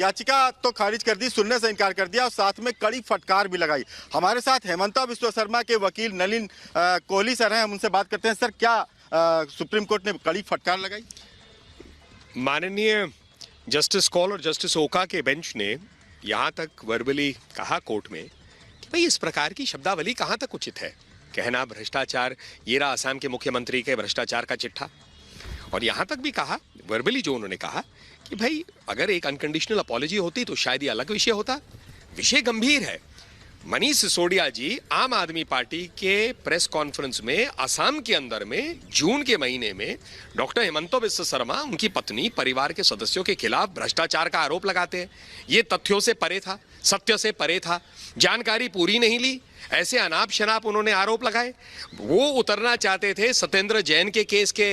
याचिका तो खारिज कर दी, सुनने से इनकार कर दिया और साथ में कड़ी फटकार भी लगाई। हमारे साथ हेमंता बिश्व शर्मा के वकील नलिन कोहली सर हैं, हम उनसे बात करते हैं। सर, क्या सुप्रीम कोर्ट ने कड़ी फटकार लगाई? माननीय जस्टिस कौल और जस्टिस ओका के बेंच ने यहाँ तक वर्बली कहा कोर्ट में कि भाई इस प्रकार की शब्दावली कहाँ तक उचित है। कहना भ्रष्टाचार, ये रहा असम के मुख्यमंत्री के भ्रष्टाचार का चिट्ठा। और यहाँ तक भी कहा वर्बली, जो उन्होंने कहा कि भाई अगर एक अनकंडीशनल अपॉलॉजी होती तो शायद ये अलग विषय होता। विषय गंभीर है। मनीष सिसोदिया जी आम आदमी पार्टी के प्रेस कॉन्फ्रेंस में असम के अंदर में जून के महीने में डॉक्टर हेमंता बिश्व शर्मा, उनकी पत्नी, परिवार के सदस्यों के खिलाफ भ्रष्टाचार का आरोप लगाते हैं। ये तथ्यों से परे था, सत्य से परे था। जानकारी पूरी नहीं ली, ऐसे अनाप शनाप उन्होंने आरोप लगाए। वो उतरना चाहते थे सत्येंद्र जैन के केस के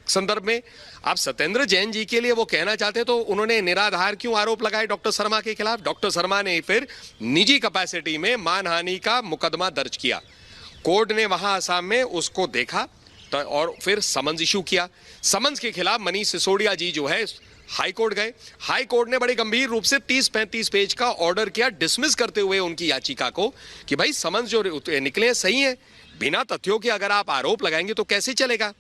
संदर्भ में। अब सत्येंद्र जैन जी के लिए वो कहना चाहते तो उन्होंने निराधार क्यों आरोप लगाए डॉक्टर शर्मा के खिलाफ? डॉक्टर शर्मा ने फिर निजी कैपेसिटी में मानहानि का मुकदमा दर्ज किया। कोर्ट ने वहां असम में उसको देखा और फिर समन्स इशू किया। समन्स के खिलाफ मनीष सिसोदिया जी जो है हाई कोर्ट गए। हाई कोर्ट ने बड़े गंभीर रूप से 30-35 पेज का ऑर्डर किया, डिसमिस करते हुए उनकी याचिका को कि भाई समन्स जो निकले हैं सही है। बिना तथ्यों के अगर आप आरोप लगाएंगे तो कैसे चलेगा?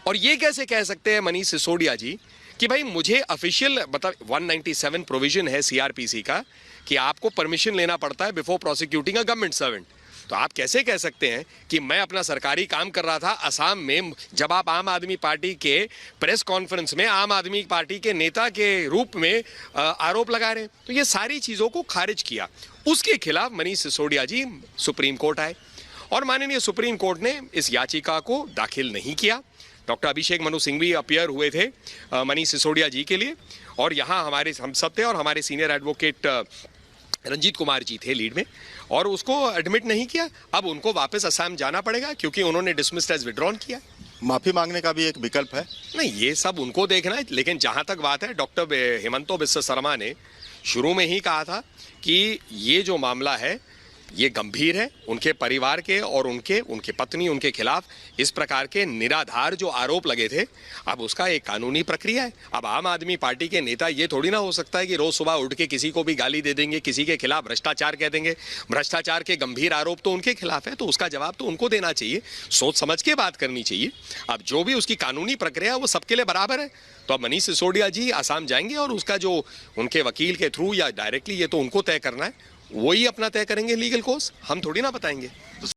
और ये कैसे कह सकते हैं मनीष सिसोदिया जी कि भाई मुझे ऑफिशियल, मतलब 197 प्रोविजन है सीआरपीसी का कि आपको परमिशन लेना पड़ता है before prosecuting a government servant. तो आप कैसे कह सकते हैं कि मैं अपना सरकारी काम कर रहा था असम में, जब आप आम आदमी पार्टी के प्रेस कॉन्फ्रेंस में आम आदमी पार्टी के नेता के रूप में आरोप लगा रहे हैं? तो ये सारी चीज़ों को खारिज किया। उसके खिलाफ मनीष सिसोदिया जी सुप्रीम कोर्ट आए और माननीय सुप्रीम कोर्ट ने इस याचिका को दाखिल नहीं किया। डॉक्टर अभिषेक मनु सिंघवी अपीयर हुए थे मनीष सिसोदिया जी के लिए और यहाँ हमारे हम सब थे और हमारे सीनियर एडवोकेट रंजीत कुमार जी थे लीड में, और उसको एडमिट नहीं किया। अब उनको वापस असम जाना पड़ेगा क्योंकि उन्होंने डिसमिस्ड एज विड्रॉन किया। माफी मांगने का भी एक विकल्प है? नहीं, ये सब उनको देखना है। लेकिन जहां तक बात है, डॉक्टर हेमंता बिश्व शर्मा ने शुरू में ही कहा था कि ये जो मामला है ये गंभीर है। उनके परिवार के और उनके पत्नी, उनके खिलाफ इस प्रकार के निराधार जो आरोप लगे थे, अब उसका एक कानूनी प्रक्रिया है। अब आम आदमी पार्टी के नेता ये थोड़ी ना हो सकता है कि रोज सुबह उठ के किसी को भी गाली दे देंगे, किसी के खिलाफ भ्रष्टाचार कह देंगे। भ्रष्टाचार के गंभीर आरोप तो उनके खिलाफ है, तो उसका जवाब तो उनको देना चाहिए। सोच समझ के बात करनी चाहिए। अब जो भी उसकी कानूनी प्रक्रिया है वो सबके लिए बराबर है। तो अब मनीष सिसोदिया जी असम जाएंगे और उसका जो उनके वकील के थ्रू या डायरेक्टली, ये तो उनको तय करना है। वही अपना तय करेंगे लीगल कोर्स, हम थोड़ी ना बताएंगे।